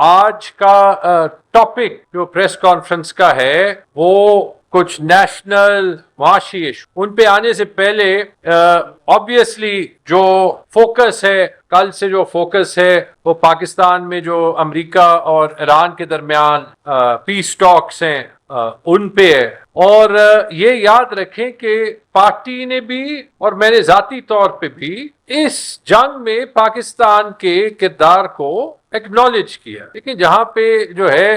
آج کا ٹاپک جو پریس کانفرنس کا ہے وہ کچھ نیشنل معاشی ایشو، ان پہ آنے سے پہلے آبویسلی جو فوکس ہے، کل سے جو فوکس ہے وہ پاکستان میں جو امریکہ اور ایران کے درمیان پیس ٹاکس ہیں ان پہ ہے۔ اور یہ یاد رکھیں کہ پارٹی نے بھی اور میں نے ذاتی طور پہ بھی اس جنگ میں پاکستان کے کردار کو ایکنالج کیا، لیکن جہاں پہ جو ہے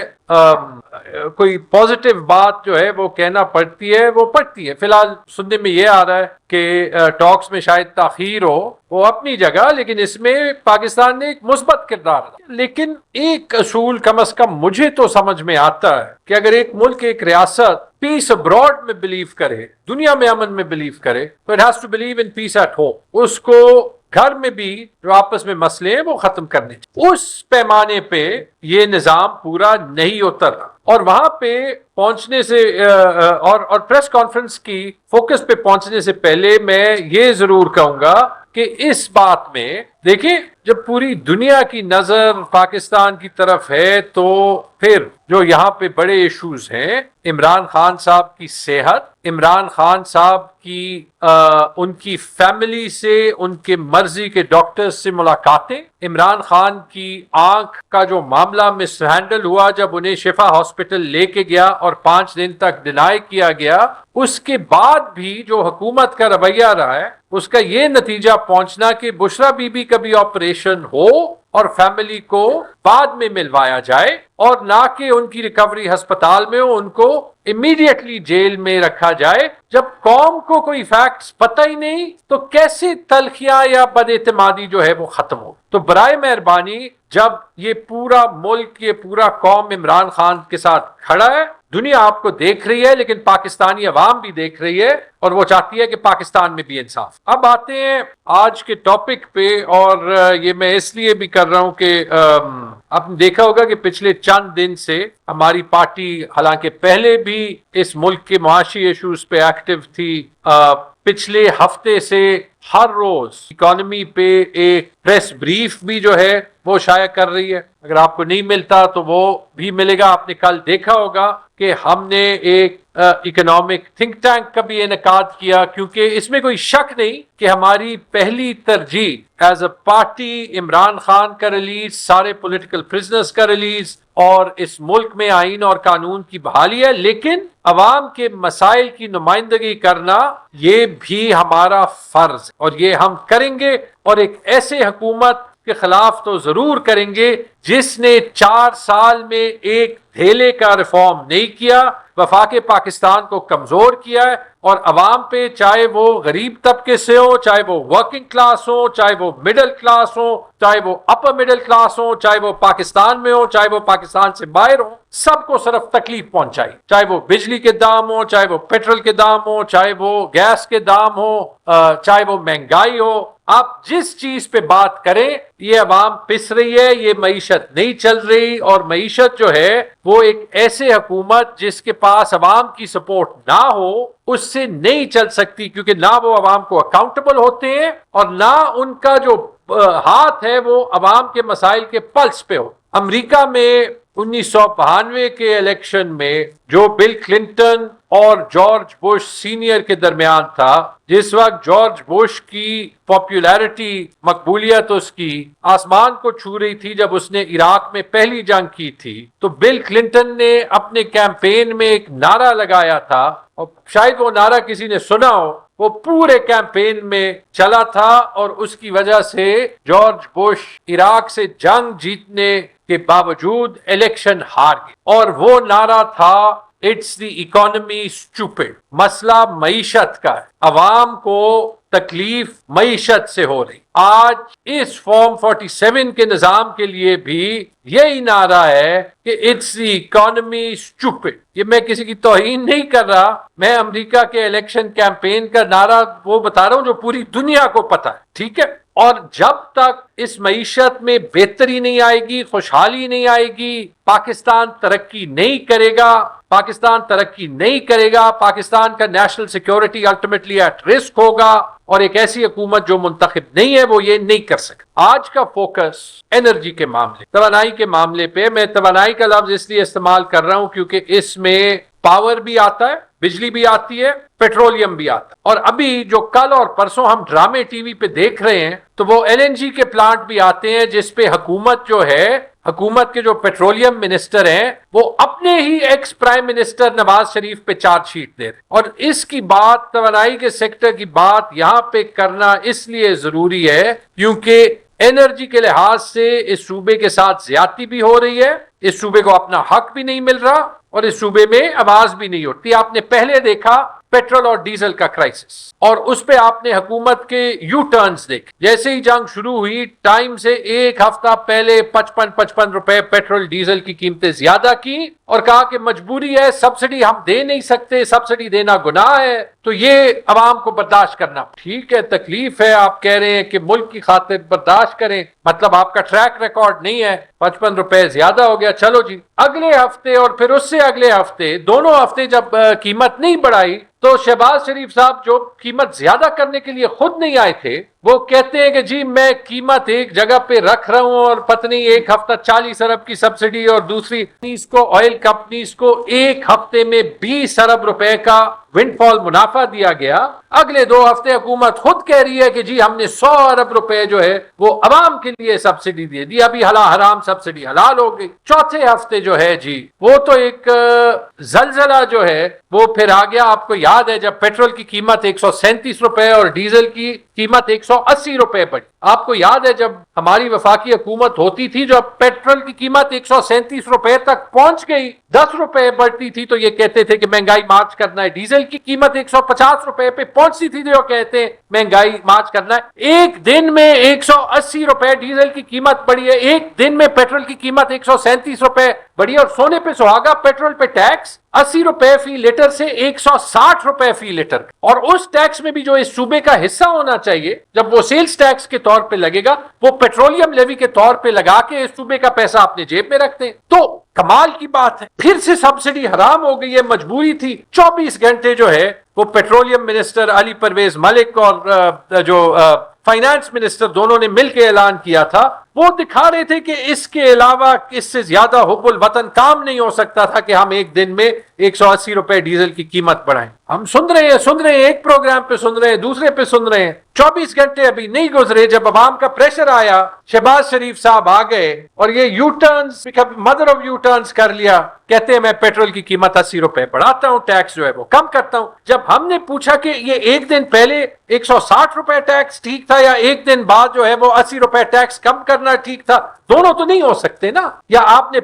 کوئی پازیٹیو بات جو ہے وہ کہنا پڑتی ہے وہ پڑتی ہے۔ فی الحال سننے میں یہ آ رہا ہے کہ ٹاکس میں شاید تاخیر ہو، وہ اپنی جگہ، لیکن اس میں پاکستان نے ایک مثبت کردار ادا۔ لیکن ایک اصول کم از کم مجھے تو سمجھ میں آتا ہے کہ اگر ایک ملک، ایک ریاست پیس ابراڈ میں بلیو کرے، دنیا میں امن میں بلیو کرے، تو it has to believe in peace at home. اس کو گھر میں بھی جو آپس میں مسئلے ہیں وہ ختم کرنے چاہیے۔ اس پیمانے پہ یہ نظام پورا نہیں اتر رہا، اور وہاں پہ پہنچنے سے اور پریس کانفرنس کی فوکس پہ پہنچنے سے پہلے میں یہ ضرور کہوں گا کہ اس بات میں دیکھیں، جب پوری دنیا کی نظر پاکستان کی طرف ہے تو پھر جو یہاں پہ بڑے ایشوز ہیں، عمران خان صاحب کی صحت، عمران خان صاحب کی ان کی فیملی سے، ان کے مرضی کے ڈاکٹر سے ملاقاتیں، عمران خان کی آنکھ کا جو معاملہ مس ہینڈل ہوا جب انہیں شفا ہاسپٹل لے کے گیا اور 5 دن تک ڈینائی کیا گیا، اس کے بعد بھی جو حکومت کا رویہ رہا ہے اس کا یہ نتیجہ پہنچنا کہ بشرا بی بی کا بھی آپریشن ہو اور فیملی کو بعد میں ملوایا جائے، اور نہ کہ ان کی ریکوری ہسپتال میں ہو، ان کو امیڈیٹلی جیل میں رکھا جائے۔ جب قوم کو کوئی فیکٹس پتہ ہی نہیں تو کیسے تلخیاں یا بد اعتمادی جو ہے وہ ختم ہو؟ تو برائے مہربانی، جب یہ پورا ملک، یہ پورا قوم عمران خان کے ساتھ کھڑا ہے، دنیا آپ کو دیکھ رہی ہے، لیکن پاکستانی عوام بھی دیکھ رہی ہے اور وہ چاہتی ہے کہ پاکستان میں بھی انصاف۔ اب آتے ہیں آج کے ٹاپک پہ، اور یہ میں اس لیے بھی کر رہا ہوں کہ آپ نے دیکھا ہوگا کہ پچھلے چند دن سے ہماری پارٹی حالانکہ پہلے بھی اس ملک کے معاشی ایشوز پہ ایکٹیو تھی، پچھلے ہفتے سے ہر روز اکانومی پہ ایک پریس بریف بھی جو ہے وہ شائع کر رہی ہے۔ اگر آپ کو نہیں ملتا تو وہ بھی ملے گا۔ آپ نے کل دیکھا ہوگا کہ ہم نے ایک اکنامک تھنک ٹینک کا بھی انعقاد کیا، کیونکہ اس میں کوئی شک نہیں کہ ہماری پہلی ترجیح as a party Imran Khan کا ریلیز، سارے پولیٹیکل پرزنرز کا ریلیز اور اس ملک میں آئین اور قانون کی بحالی ہے، لیکن عوام کے مسائل کی نمائندگی کرنا یہ بھی ہمارا فرض ہے، اور یہ ہم کریں گے، اور ایک ایسے حکومت کے خلاف تو ضرور کریں گے جس نے 4 سال میں ایک دھیلے کا ریفارم نہیں کیا، وفاق پاکستان کو کمزور کیا ہے، اور عوام پہ، چاہے وہ غریب طبقے سے ہو، چاہے وہ ورکنگ کلاس ہو، چاہے وہ مڈل کلاس ہو، چاہے وہ اپر مڈل کلاس ہو، چاہے وہ پاکستان میں ہو، چاہے وہ پاکستان سے باہر ہو، سب کو صرف تکلیف پہنچائی، چاہے وہ بجلی کے دام ہو، چاہے وہ پیٹرول کے دام ہو، چاہے وہ گیس کے دام ہو، چاہے وہ مہنگائی ہو۔ آپ جس چیز پہ بات کریں، یہ عوام پس رہی ہے، یہ معیشت نہیں چل رہی، اور معیشت جو ہے وہ ایک ایسے حکومت جس کے پاس عوام کی سپورٹ نہ ہو اس سے نہیں چل سکتی، کیونکہ نہ وہ عوام کو اکاؤنٹیبل ہوتے ہیں اور نہ ان کا جو ہاتھ ہے وہ عوام کے مسائل کے پلس پہ ہو۔ امریکہ میں 1992 کے الیکشن میں جو بل کلنٹن اور جارج بش سینئر کے درمیان تھا، جس وقت جارج بش کی پاپولیرٹی، مقبولیت اس کی آسمان کو چھو رہی تھی جب اس نے عراق میں پہلی جنگ کی تھی، تو بل کلنٹن نے اپنے کیمپین میں ایک نعرہ لگایا تھا، اور شاید وہ نعرہ کسی نے سنا ہو، وہ پورے کیمپین میں چلا تھا، اور اس کی وجہ سے جارج بش عراق سے جنگ جیتنے کے باوجود الیکشن ہار گئے، اور وہ نعرہ تھا اٹس دی اکانومی اسٹوپڈ۔ مسئلہ معیشت کا ہے، عوام کو تکلیف معیشت سے ہو رہی۔ آج اس فارم 47 کے نظام کے لیے بھی یہی نعرہ ہے کہ اٹس دی اکانومی اسٹوپڈ۔ یہ میں کسی کی توہین نہیں کر رہا، میں امریکہ کے الیکشن کیمپین کا نعرہ وہ بتا رہا ہوں جو پوری دنیا کو پتا ہے، ٹھیک ہے؟ اور جب تک اس معیشت میں بہتری نہیں آئے گی، خوشحالی نہیں آئے گی، پاکستان ترقی نہیں کرے گا، پاکستان کا national security ultimately at risk ہوگا، اور ایک ایسی حکومت جو منتخب نہیں ہے وہ یہ نہیں کر سکتی۔ آج کا فوکس انرجی کے معاملے، توانائی کے معاملے پہ، میں توانائی کا لفظ اس لیے استعمال کر رہا ہوں کیونکہ اس میں پاور بھی آتا ہے، بجلی بھی آتی ہے، پیٹرولیم بھی آتا ہے، اور ابھی جو کل اور پرسوں ہم ڈرامے ٹی وی پہ دیکھ رہے ہیں تو وہ ایل این جی کے پلانٹ بھی آتے ہیں، جس پہ حکومت کے جو پیٹرولیم منسٹر ہیں وہ اپنے ہی ex prime minister Nawaz Sharif پہ چارج شیٹ دے رہے ہیں۔ اور اس کی بات، توانائی کے سیکٹر کی بات یہاں پہ کرنا اس لیے ضروری ہے کیونکہ انرجی کے لحاظ سے اس صوبے کے ساتھ زیادتی بھی ہو رہی ہے، اس صوبے کو اپنا حق بھی نہیں مل رہا، اور اس صوبے میں آواز بھی نہیں اٹھتی۔ آپ نے پہلے دیکھا پیٹرول اور ڈیزل کا کرائسس، اور اس پہ آپ نے حکومت کے یو ٹرنز دیکھے۔ جیسے ہی جنگ شروع ہوئی، ٹائم سے ایک ہفتہ پہلے 55 روپے پیٹرول ڈیزل کی قیمتیں زیادہ کی، اور کہا کہ مجبوری ہے، سبسڈی ہم دے نہیں سکتے، سبسڈی دینا گناہ ہے، تو یہ عوام کو برداشت کرنا۔ ٹھیک ہے، تکلیف ہے، آپ کہہ رہے ہیں کہ ملک کی خاطر برداشت کریں، مطلب آپ کا ٹریک ریکارڈ نہیں ہے، 55 روپے زیادہ ہو گیا، چلو جی۔ اگلے ہفتے اور پھر اس سے اگلے ہفتے، دونوں ہفتے جب قیمت نہیں بڑھائی تو شہباز شریف صاحب جو قیمت زیادہ کرنے کے لیے خود نہیں آئے تھے، وہ کہتے ہیں کہ جی میں قیمت ایک جگہ پہ رکھ رہا ہوں، اور پتہ نہیں ایک ہفتہ 40 ارب کی سبسڈی، اور دوسری آئل کمپنیز کو ایک ہفتے میں 20 ارب روپے کا ونڈ فال منافع دیا گیا۔ اگلے 2 ہفتے حکومت خود کہہ رہی ہے کہ جی ہم نے 100 ارب روپے جو ہے وہ عوام کے لیے سبسڈی دے دی، ابھی حرام سبسڈی حلال ہو گئی۔ چوتھے ہفتے جو ہے جی وہ تو ایک زلزلہ جو ہے وہ پھر آ گیا۔ آپ کو یاد ہے جب پیٹرول کی قیمت 137 روپے اور ڈیزل کی قیمت 180 روپے بڑھی۔ آپ کو یاد ہے جب ہماری وفاقی حکومت ہوتی تھی، جب پیٹرول کی قیمت 137 روپے تک پہنچ گئی، 10 روپے بڑھتی تھی تو یہ کہتے تھے کہ مہنگائی مارچ کرنا ہے۔ ڈیزل کی قیمت 150 روپے پہ پہنچتی تھی تو کہتے ہیں مہنگائی مارچ کرنا ہے۔ ایک دن میں 180 روپے ڈیزل کی قیمت بڑھی ہے، ایک دن میں پیٹرول کی قیمت 137 روپے بڑھی، اور سونے پہ سہاگا پیٹرول پہ ٹیکس 80 روپے فی لیٹر سے 160 روپے فی لیٹر، اور اس ٹیکس میں بھی جو اس صوبے کا حصہ ہونا چاہیے، جب وہ سیلز ٹیکس کے طور پہ لگے گا، وہ پیٹرولیم لیوی کے طور پہ لگا کے اس صوبے کا پیسہ اپنے جیب میں رکھتے ہیں۔ تو کمال کی بات ہے، پھر سے سبسڈی حرام ہو گئی ہے، مجبوری تھی۔ 24 گھنٹے جو ہے وہ پیٹرولیم منسٹر علی پرویز ملک اور جو فائنانس منسٹر دونوں نے مل کے اعلان کیا تھا، وہ دکھا رہے تھے کہ اس کے علاوہ اس سے زیادہ حب الوطن کام نہیں ہو سکتا تھا کہ ہم ایک دن میں 180 روپے ڈیزل کی قیمت بڑھائیں۔ ہم سن رہے ہیں، ایک پروگرام پہ سن رہے ہیں، دوسرے پہ سن رہے ہیں۔ 24 گھنٹے ابھی نہیں گزرے جب عوام کا پریشر آیا، شہباز شریف صاحب آ گئے اور یہ you turns, mother of you turns کر لیا، کہتے ہیں میں پیٹرول کی قیمت 80 روپے بڑھاتا ہوں، ٹیکس جو ہے وہ کم کرتا ہوں۔ جب ہم نے پوچھا کہ یہ ایک دن پہلے 160 روپے ٹیکس ٹھیک تھا یا ایک دن بعد جو ہے وہ 80 روپے ٹیکس کم کرنا ٹھیک تھا، دونوں تو نہیں ہو سکتے نا۔ یا آپ نے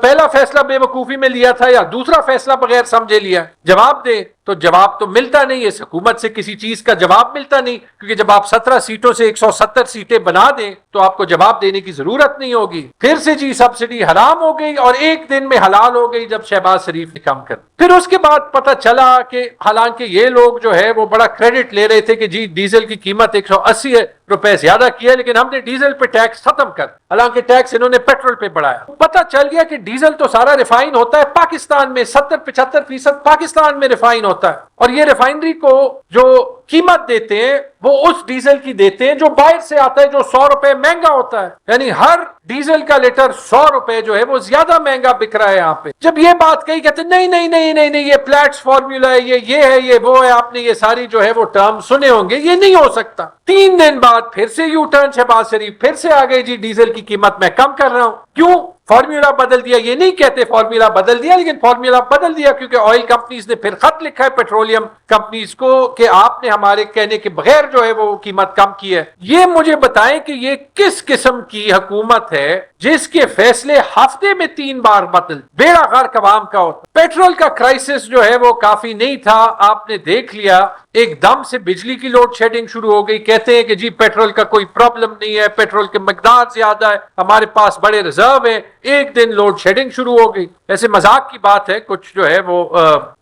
پہلا فیصلہ بے وقوفی میں لیا تھا یا دوسرا فیصلہ بغیر سمجھے لیا؟ جواب دے تو جواب تو ملتا نہیں، اس حکومت سے کسی چیز کا جواب ملتا نہیں، کیونکہ جب آپ 17 سیٹوں سے 170 سیٹیں بنا دیں تو آپ کو جواب دینے کی ضرورت نہیں ہوگی۔ پھر سے جی سبسڈی حرام ہو گئی اور ایک دن میں حلال ہو گئی جب شہباز شریف نے کم کر۔ پھر اس کے بعد پتہ چلا کہ حالانکہ یہ لوگ جو ہے وہ بڑا کریڈٹ لے رہے تھے کہ جی ڈیزل کی قیمت 180 روپے زیادہ کی ہے، لیکن ہم نے ڈیزل پہ ٹیکس ختم کر، حالانکہ ٹیکس انہوں نے پیٹرول پہ بڑھایا۔ پتہ چل گیا کہ ڈیزل تو سارا ریفائن ہوتا ہے پاکستان میں، 70-75% پاکستان میں ریفائن ہوتا ہے، اور یہ ریفائنری کو جو قیمت دیتے ہیں وہ اس ڈیزل کی دیتے ہیں جو باہر سے آتا ہے، جو 100 روپے مہنگا ہوتا ہے، یعنی ہر ڈیزل کا لیٹر 100 روپے جو ہے وہ زیادہ مہنگا بک رہا ہے یہاں پہ۔ جب یہ بات کہی کہتے نہیں یہ پلیٹس فارمولا ہے، یہ ہے، یہ وہ ہے، آپ نے یہ ساری جو ہے وہ ٹرم سنے ہوں گے، یہ نہیں ہو سکتا۔ 3 دن بعد پھر سے یو ٹرن شہباز شریف پھر سے آ گئے، جی ڈیزل کی قیمت میں کم کر رہا ہوں۔ کیوں؟ فارمولا بدل دیا۔ یہ نہیں کہتے فارمولا بدل دیا، لیکن فارمولا بدل دیا کیونکہ آئل کمپنیز نے پھر خط لکھا ہے پیٹرولیم کمپنیز کو کہ آپ نے ہمارے کہنے کے بغیر جو ہے وہ قیمت کم کی ہے۔ یہ مجھے بتائیں کہ یہ کس قسم کی حکومت ہے جس کے فیصلے ہفتے میں 3 بار بدل، بیڑا غرق عوام کا ہوتا۔ پیٹرول کا کرائسس جو ہے وہ کافی نہیں تھا، آپ نے دیکھ لیا ایک دم سے بجلی کی لوڈ شیڈنگ شروع ہو گئی۔ کہتے ہیں کہ جی پیٹرول کا کوئی پرابلم نہیں ہے، پیٹرول کی مقدار زیادہ ہے، ہمارے پاس بڑے ریزرو ہیں، ایک دن لوڈ شیڈنگ شروع ہو گئی۔ ایسے مذاق کی بات ہے، کچھ جو ہے وہ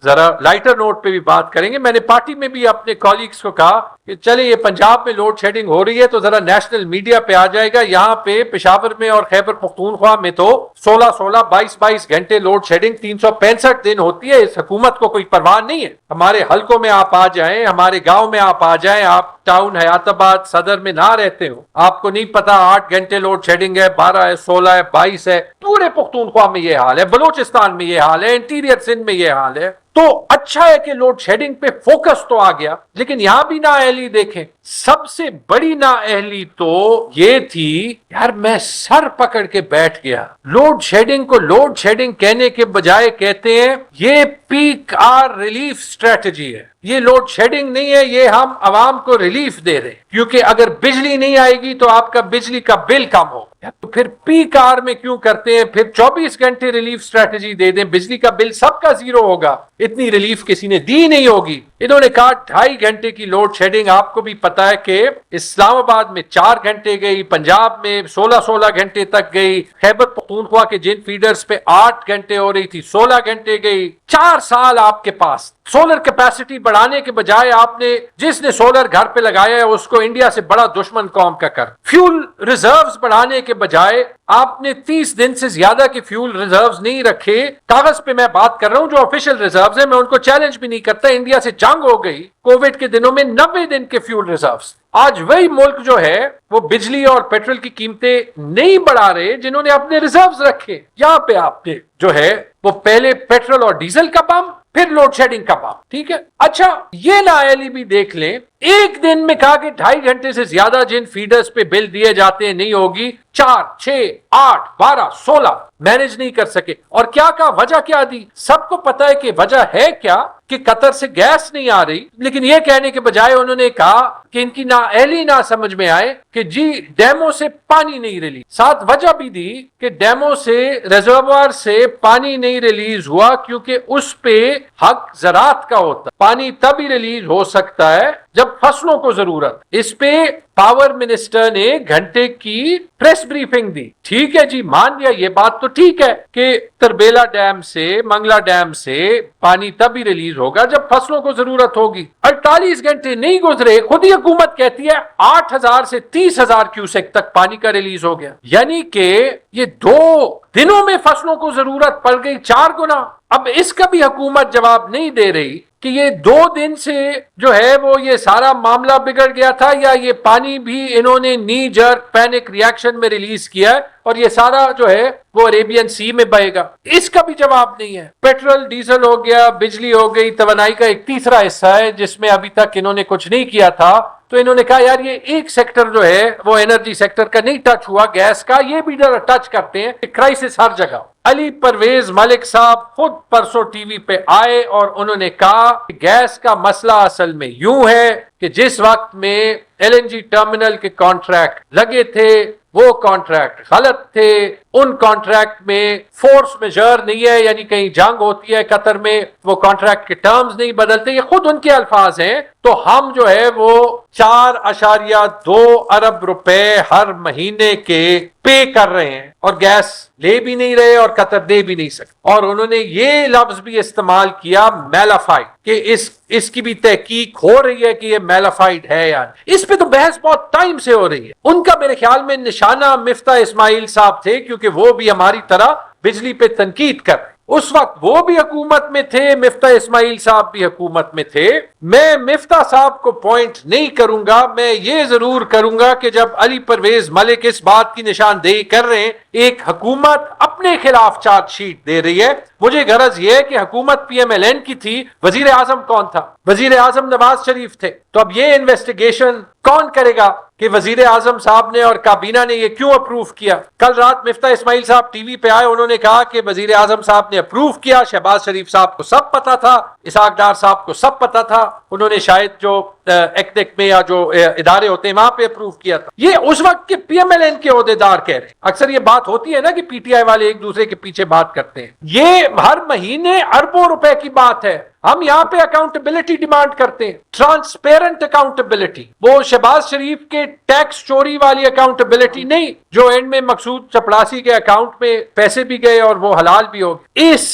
ذرا لائٹر نوٹ پہ بھی بات کریں گے۔ میں نے پارٹی میں بھی اپنے کولیگز کو کہا کہ چلے یہ پنجاب میں لوڈ شیڈنگ ہو رہی ہے تو ذرا نیشنل میڈیا پہ آ جائے گا. یہاں پہ پشاور میں اور خیبر پختونخوا میں تو 16 22 گھنٹے لوڈ شیڈنگ 365 دن ہوتی ہے. اس حکومت کو کوئی پرواہ نہیں ہے. ہمارے حلقوں میں آپ آ جائیں, ہمارے گاؤں میں آپ آ جائیں, آپ ٹاؤن حیات آباد صدر میں نہ رہتے ہو, آپ کو نہیں پتا 8 گھنٹے لوڈ شیڈنگ ہے, 12 ہے, 16 ہے, 22 ہے. پورے پختونخوا میں یہ حال ہے, بلوچستان میں یہ حال ہے, انٹیریئر سندھ میں یہ حال ہے. تو اچھا ہے کہ لوڈ شیڈنگ پہ فوکس تو آ گیا, لیکن یہاں بھی نااہلی دیکھیں. سب سے بڑی نااہلی تو یہ تھی یار, میں سر پکڑ کے بیٹھ گیا. لوڈ شیڈنگ کو لوڈ شیڈنگ کہنے کے بجائے کہتے ہیں یہ پیک آر ریلیف اسٹریٹجی ہے. یہ لوڈ شیڈنگ نہیں ہے, یہ ہم عوام کو ریلیف دے رہے ہیں, کیونکہ اگر بجلی نہیں آئے گی تو آپ کا بجلی کا بل کم ہو. تو پھر پیک آر میں کیوں کرتے ہیں؟ پھر 24 گھنٹے ریلیف اسٹریٹجی دے دیں, بجلی کا بل سب کا زیرو ہوگا. اتنی ریلیف کسی نے دی نہیں ہوگی. انہوں نے کہا 2.5 گھنٹے کی لوڈ شیڈنگ. آپ کو بھی پتا ہے کہ اسلام آباد میں 4 گھنٹے گئی, پنجاب میں 16 گھنٹے تک گئی, خیبر پختونخوا کے جن فیڈرز پہ 8 گھنٹے ہو رہی تھی 16 گھنٹے گئی. 4 سال آپ کے پاس سولر کیپیسٹی بڑھانے کے بجائے آپ نے, جس نے سولر گھر پہ لگایا ہے اس کو انڈیا سے بڑا دشمن قوم کا کر. فیول ریزروز بڑھانے کے بجائے آپ نے 30 دن سے زیادہ کے فیول ریزروز نہیں رکھے. کاغذ پہ میں بات کر رہا ہوں, جو آفیشیل ریزروز ہیں میں ان کو چیلنج بھی نہیں کرتا. انڈیا سے جنگ ہو گئی کووڈ کے دنوں میں 90 دن کے فیول ریزروز. آج وہی ملک جو ہے وہ بجلی اور پیٹرول کی قیمتیں نہیں بڑھا رہے جنہوں نے اپنے ریزروز رکھے. یہاں پہ آپ نے جو ہے وہ پہلے پیٹرول اور ڈیزل کا بم, پھر لوڈ شیڈنگ کا بم. ٹھیک ہے, اچھا یہ نااہلی بھی دیکھ لیں. ایک دن میں کہا کہ 2.5 گھنٹے سے زیادہ جن فیڈرز پہ بل دیے جاتے ہیں نہیں ہوگی. 4 6 8 12 16 مینج نہیں کر سکے. اور کیا کہا, وجہ کیا دی؟ سب کو پتا ہے کہ وجہ ہے کیا, کہ قطر سے گیس نہیں آ رہی. لیکن یہ کہنے کے بجائے انہوں نے کہا کہ ان کی نااہلی نہ سمجھ میں آئے کہ جی ڈیموں سے پانی نہیں ریلیز. ساتھ وجہ بھی دی کہ ڈیموں سے ریزروار سے پانی نہیں ریلیز ہوا کیونکہ اس پہ حق زراعت کا ہوتا. پانی تبھی ریلیز ہو سکتا ہے جب فصلوں کو ضرورت. اس پہ پاور منسٹر نے گھنٹے کی پریس بریفنگ دی. ٹھیک ہے جی, مان لیا یہ بات تو ٹھیک ہے کہ تربیلا ڈیم سے, منگلا ڈیم سے پانی تبھی ریلیز ہوگا جب فصلوں کو ضرورت ہوگی. 48 گھنٹے نہیں گزرے, خود ہی حکومت کہتی ہے 8,000 سے 30,000 کیوسیک تک پانی کا ریلیز ہو گیا. یعنی کہ یہ 2 دنوں میں فصلوں کو ضرورت پڑ گئی 4 گنا. اب اس کا بھی حکومت جواب نہیں دے رہی کہ یہ 2 دن سے جو ہے وہ یہ سارا معاملہ بگڑ گیا تھا, یا یہ پانی بھی انہوں نے نی جرک پینک ریاکشن میں ریلیز کیا ہے اور یہ سارا جو ہے وہ عربین سی میں بہے گا. اس کا بھی جواب نہیں ہے. پیٹرول ڈیزل ہو گیا, بجلی ہو گئی, توانائی کا ایک تیسرا حصہ ہے جس میں ابھی تک انہوں نے کچھ نہیں کیا تھا. تو انہوں نے کہا یار یہ ایک سیکٹر جو ہے وہ انرجی سیکٹر کا نہیں ٹچ ہوا, گیس کا, یہ بھی ٹچ کرتے ہیں. کرائسس ہر جگہ. علی پرویز ملک صاحب خود پرسوں ٹی وی پہ آئے اور انہوں نے کہا کہ گیس کا مسئلہ اصل میں یوں ہے کہ جس وقت میں ایل این جی ٹرمینل کے کانٹریکٹ لگے تھے وہ کانٹریکٹ غلط تھے. ان کانٹریکٹ میں فورس میجر نہیں ہے, یعنی کہیں جنگ ہوتی ہے قطر میں, وہ کانٹریکٹ کے ٹرمز نہیں بدلتے. یہ خود ان کے الفاظ ہیں. تو ہم جو ہے وہ 4.2 ارب روپے ہر مہینے کے پے کر رہے ہیں اور گیس لے بھی نہیں رہے اور قطر دے بھی نہیں سکتے. اور انہوں نے یہ لفظ بھی استعمال کیا میلافائڈ, کہ اس کی بھی تحقیق ہو رہی ہے کہ یہ میلافائڈ ہے یا نہیں. اس پہ تو بحث بہت ٹائم سے ہو رہی ہے. ان کا میرے خیال میں نشانہ مفتاح اسماعیل صاحب تھے, کیونکہ وہ بھی ہماری طرح بجلی پہ تنقید کر رہے. اس وقت وہ بھی حکومت میں تھے, مفتاح اسماعیل صاحب بھی حکومت میں تھے. میں مفتاح صاحب کو پوائنٹ نہیں کروں گا, میں یہ ضرور کروں گا کہ جب علی پرویز ملک اس بات کی نشاندہی کر رہے ہیں ایک حکومت اپنے خلاف چارج شیٹ دے رہی ہے, مجھے غرض یہ ہے کہ حکومت پی ایم ایل این کی تھی, وزیر اعظم کون تھا؟ وزیر اعظم نواز شریف تھے. تو اب یہ انویسٹیگیشن کون کرے گا کہ وزیر اعظم صاحب نے اور کابینہ نے یہ کیوں اپروو کیا؟ کل رات مفتاح اسماعیل صاحب ٹی وی پہ آئے, انہوں نے کہا کہ وزیر اعظم صاحب نے اپروو کیا, شہباز شریف صاحب کو سب پتا تھا, اسحاق ڈار صاحب کو سب پتا تھا, انہوں نے شاید جو ایکٹیک میں یا جو ادارے ہوتے ہیں وہاں پہ اپروو کیا تھا. یہ اس وقت کے پی ایم ایل این کے عہدیدار کہہ رہے ہیں. اکثر یہ بات ہوتی ہے نا کہ پی ٹی آئی والے ایک دوسرے کے پیچھے بات کرتے ہیں. یہ ہر مہینے اربوں روپے کی بات ہے. ہم یہاں پہ اکاؤنٹیبلٹی ڈیمانڈ کرتے ہیں, ٹرانسپیرنٹ اکاؤنٹیبلٹی. وہ شہباز شریف کے ٹیکس چوری والی اکاؤنٹیبلٹی نہیں جو اینڈ میں مقصود چپڑاسی کے اکاؤنٹ میں پیسے بھی گئے اور وہ حلال بھی ہو گئے. اس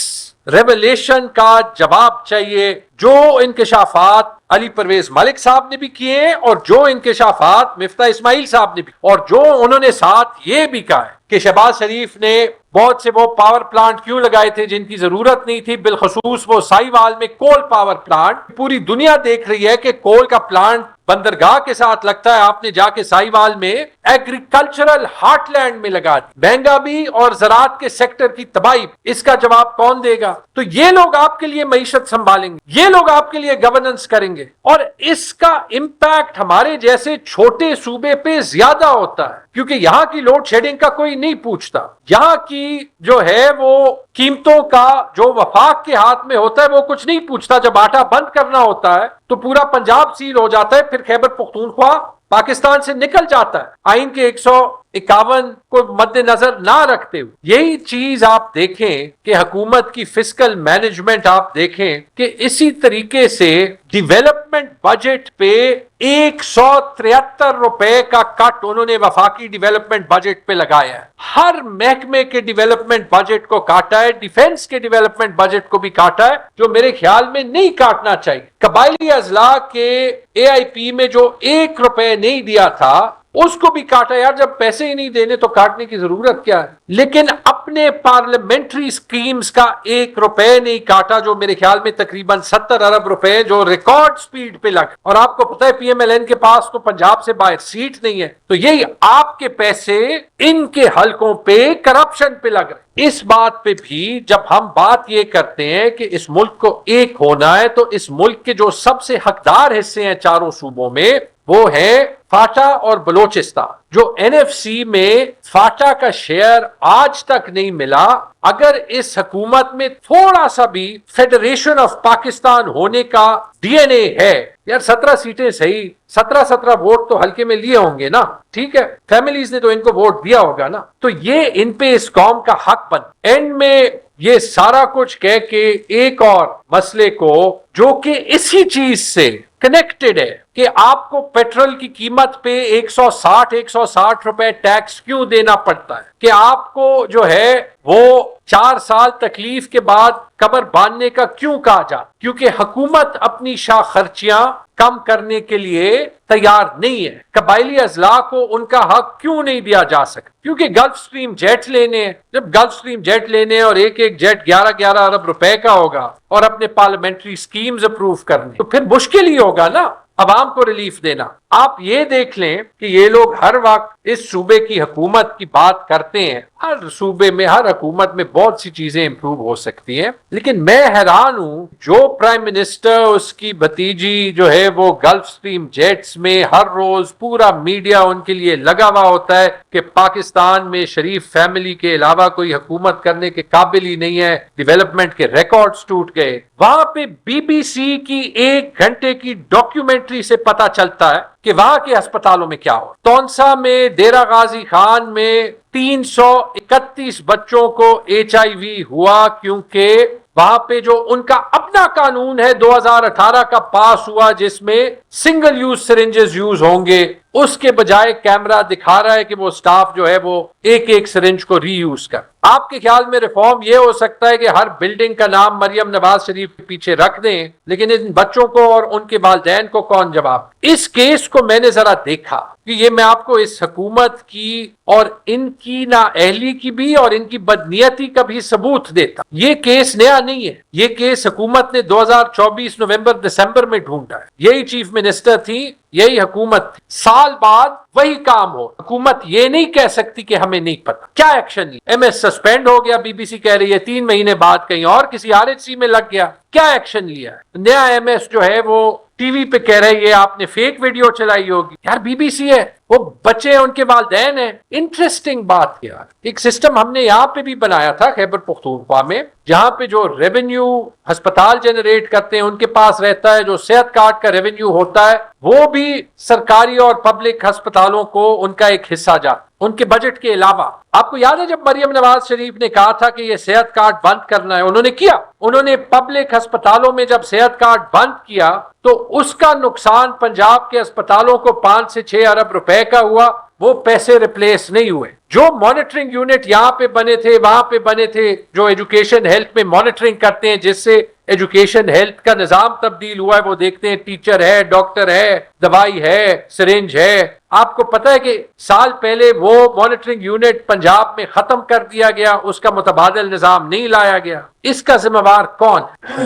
ریولیشن کا جواب چاہیے. جو انکشافات علی پرویز ملک صاحب نے بھی کیے اور جو انکشافات مفتاح اسماعیل صاحب نے بھی, اور جو انہوں نے ساتھ یہ بھی کہا ہے کہ شہباز شریف نے بہت سے وہ پاور پلانٹ کیوں لگائے تھے جن کی ضرورت نہیں تھی, بالخصوص وہ سائیوال میں کول پاور پلانٹ. پوری دنیا دیکھ رہی ہے کہ کول کا پلانٹ بندرگاہ کے ساتھ لگتا ہے, آپ نے جا کے سائیوال میں ایگریکلچرل ہارٹ لینڈ میں لگا دی, مہنگا بھی اور زراعت کے سیکٹر کی تباہی. اس کا جواب کون دے گا؟ تو یہ لوگ آپ کے لیے معیشت سنبھالیں گے, یہ لوگ آپ کے لیے گورننس کریں گے, اور اس کا امپیکٹ ہمارے جیسے چھوٹے صوبے پہ زیادہ ہوتا ہے, کیونکہ یہاں کی لوڈ شیڈنگ کا کوئی نہیں پوچھتا. یہاں کی جو ہے وہ قیمتوں کا جو وفاق کے ہاتھ میں ہوتا ہے وہ کچھ نہیں پوچھتا. جب آٹا بند کرنا ہوتا ہے تو پورا پنجاب سیل ہو جاتا ہے, پھر خیبر پختونخوا پاکستان سے نکل جاتا ہے آئین کے 151 کو مد نظر نہ رکھتے ہوئے. یہی چیز آپ دیکھیں کہ حکومت کی فسکل مینجمنٹ آپ دیکھیں کہ اسی طریقے سے ڈیولپمنٹ بجٹ پہ 173 روپے کا کٹ انہوں نے وفاقی ڈیولپمنٹ بجٹ پہ لگایا ہے. ہر محکمے کے ڈیولپمنٹ بجٹ کو کاٹا ہے, ڈیفنس کے ڈیولپمنٹ بجٹ کو بھی کاٹا ہے, جو میرے خیال میں نہیں کاٹنا چاہیے. قبائلی اضلاع کے اے آئی پی میں جو 1 روپے نہیں دیا تھا اس کو بھی کاٹا. یار جب پیسے ہی نہیں دینے تو کاٹنے کی ضرورت کیا ہے؟ لیکن اپنے پارلیمنٹری سکیمز کا 1 روپے نہیں کاٹا, جو میرے خیال میں تقریباً 70 ارب روپے جو ریکارڈ سپیڈ پہ لگ. اور آپ کو پتہ ہے پی ایم ایل این کے پاس تو پنجاب سے باہر سیٹ نہیں ہے, تو یہی آپ کے پیسے ان کے حلقوں پہ کرپشن پہ لگ رہے. اس بات پہ بھی جب ہم بات یہ کرتے ہیں کہ اس ملک کو ایک ہونا ہے, تو اس ملک کے جو سب سے حقدار حصے ہیں چاروں صوبوں میں وہ ہے فاٹا اور بلوچستان. جو این ایف سی میں فاٹا کا شیئر آج تک نہیں ملا. اگر اس حکومت میں تھوڑا سا بھی فیڈریشن آف پاکستان ہونے کا ڈی این اے ہے, یار 17 سیٹیں صحیح, 17 ووٹ تو حلقے میں لیے ہوں گے نا, ٹھیک ہے, فیملیز نے تو ان کو ووٹ دیا ہوگا نا, تو یہ ان پہ اس قوم کا حق بن. اینڈ میں یہ سارا کچھ کہہ کے ایک اور مسئلے کو جو کہ اسی چیز سے کنیکٹڈ ہے کہ آپ کو پیٹرول کی قیمت پہ 160 روپے ٹیکس کیوں دینا پڑتا ہے, کہ آپ کو جو ہے وہ 4 سال تکلیف کے بعد کمر باندھنے کا کیوں کہا جاتا, کیونکہ حکومت اپنی شاہ خرچیاں کم کرنے کے لیے تیار نہیں ہے. قبائلی اضلاع کو ان کا حق کیوں نہیں دیا جا سکتا؟ کیونکہ گلف سٹریم جیٹ لینے ہیں, جب گلف سٹریم جیٹ لینے اور ایک جیٹ 11 ارب روپے کا ہوگا اور اپنے پارلیمنٹری سکیمز اپروو کرنے, تو پھر مشکل ہی ہوگا نا عوام کو ریلیف دینا. آپ یہ دیکھ لیں کہ یہ لوگ ہر وقت اس صوبے کی حکومت کی بات کرتے ہیں. ہر صوبے میں ہر حکومت میں بہت سی چیزیں امپروو ہو سکتی ہیں, لیکن میں حیران ہوں جو پرائم منسٹر اس کی بھتیجی جو ہے وہ گلف سٹریم جیٹس میں ہر روز پورا میڈیا ان کے لیے لگا ہوا ہوتا ہے کہ پاکستان میں شریف فیملی کے علاوہ کوئی حکومت کرنے کے قابل ہی نہیں ہے, ڈیولپمنٹ کے ریکارڈز ٹوٹ گئے. وہاں پہ بی بی سی کی 1 گھنٹے کی ڈاکیومنٹری سے پتا چلتا ہے کہ وہاں کے ہسپتالوں میں کیا ہو. تونسا میں ڈیرہ غازی خان میں 331 بچوں کو HIV ہوا, کیونکہ وہاں پہ جو ان کا اپنا قانون ہے 2018 کا پاس ہوا جس میں سنگل یوز سرنجز یوز ہوں گے, اس کے بجائے کیمرہ دکھا رہا ہے کہ وہ سٹاف جو ہے وہ ایک سرنج کو ری یوز کر. آپ کے خیال میں ریفارم یہ ہو سکتا ہے کہ ہر بلڈنگ کا نام مریم نواز شریف کے پیچھے رکھ دیں, لیکن ان بچوں کو اور ان کے والدین کو کون جواب؟ اس کیس کو میں نے ذرا دیکھا کہ یہ میں آپ کو اس حکومت کی اور ان کی نااہلی کی بھی اور ان کی بدنیتی کا بھی ثبوت دیتا. یہ کیس نیا نہیں ہے, یہ کیس حکومت نے 2024 نومبر دسمبر میں ڈھونڈا ہے. یہی چیف منسٹر تھی, یہی حکومت تھی, سال بعد وہی کام ہو. حکومت یہ نہیں کہہ سکتی کہ ہمیں نہیں پتا. کیا ایکشن لی؟ ایم ایس سسپینڈ ہو گیا, بی بی سی کہہ رہی ہے 3 مہینے بعد کہیں اور کسی آر ایچ سی میں لگ گیا. کیا ایکشن لیا؟ نیا ایم ایس جو ہے وہ ٹی وی پہ کہہ رہے یہ آپ نے فیک ویڈیو چلائی ہوگی. یار بی بی سی ہے, وہ بچے ان کے والدین ہیں. انٹرسٹنگ بات کیا, ایک سسٹم ہم نے یہاں پہ بھی بنایا تھا خیبر پختونخوا میں, جہاں پہ جو ریونیو ہسپتال جنریٹ کرتے ہیں ان کے پاس رہتا ہے, جو صحت کارڈ کا ریونیو ہوتا ہے وہ بھی سرکاری اور پبلک ہسپتالوں کو ان کا ایک حصہ جاتا ان کے بجٹ کے علاوہ. آپ کو یاد ہے جب مریم نواز شریف نے کہا تھا کہ یہ صحت کارڈ بند کرنا ہے, انہوں نے کیا. انہوں نے پبلک ہسپتالوں میں جب صحت کارڈ بند کیا تو اس کا نقصان پنجاب کے ہسپتالوں کو 5 سے 6 ارب روپے کا ہوا. وہ پیسے ریپلیس نہیں ہوئے. جو مانیٹرنگ یونٹ یہاں پہ بنے تھے وہاں پہ بنے تھے, جو ایجوکیشن ہیلتھ میں مانیٹرنگ کرتے ہیں, جس سے ایجوکیشن ہیلتھ کا نظام تبدیل ہوا ہے, وہ دیکھتے ہیں ٹیچر ہے, ڈاکٹر ہے, دوائی ہے, سرنج ہے. آپ کو پتا ہے کہ سال پہلے وہ مانیٹرنگ یونٹ پنجاب میں ختم کر دیا گیا, اس کا متبادل نظام نہیں لایا گیا. اس کا ذمہ دار کون؟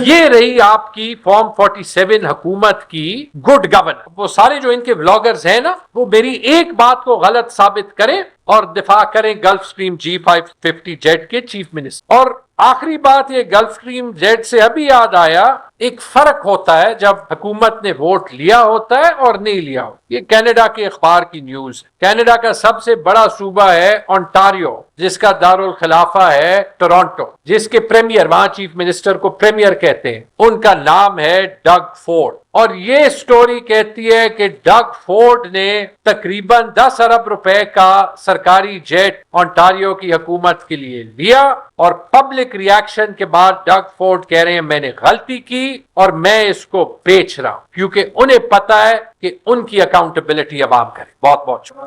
یہ رہی آپ کی فارم 47 حکومت کی گڈ گورننس. وہ سارے جو ان کے بلاگرز ہیں نا, وہ میری ایک بات کو غلط ثابت کریں اور دفاع کریں گلف سٹریم G550 جیٹ کے چیف منسٹر. اور آخری بات, یہ گلف سٹریم جیٹ سے ابھی یاد آیا, ایک فرق ہوتا ہے جب حکومت نے ووٹ لیا ہوتا ہے اور نہیں لیا ہو. یہ کینیڈا کے اخبار کی نیوز ہے. کینیڈا کا سب سے بڑا صوبہ ہے اونٹاریو, جس کا دارالخلافہ ہے ٹورانٹو, جس کے پریمیئر, وہاں چیف منسٹر کو پریمیئر کہتے ہیں, ان کا نام ہے ڈگ فورڈ. اور یہ سٹوری کہتی ہے کہ ڈگ فورڈ نے تقریباً 10 ارب روپے کا سرکاری جیٹ اونٹاریو کی حکومت کے لیے لیا, اور پبلک ریاکشن کے بعد ڈگ فورڈ کہہ رہے ہیں میں نے غلطی کی اور میں اس کو بیچ رہا ہوں, کیونکہ انہیں پتا ہے کہ ان کی اکاؤنٹیبلٹی عوام کرے. بہت بہت شکریہ.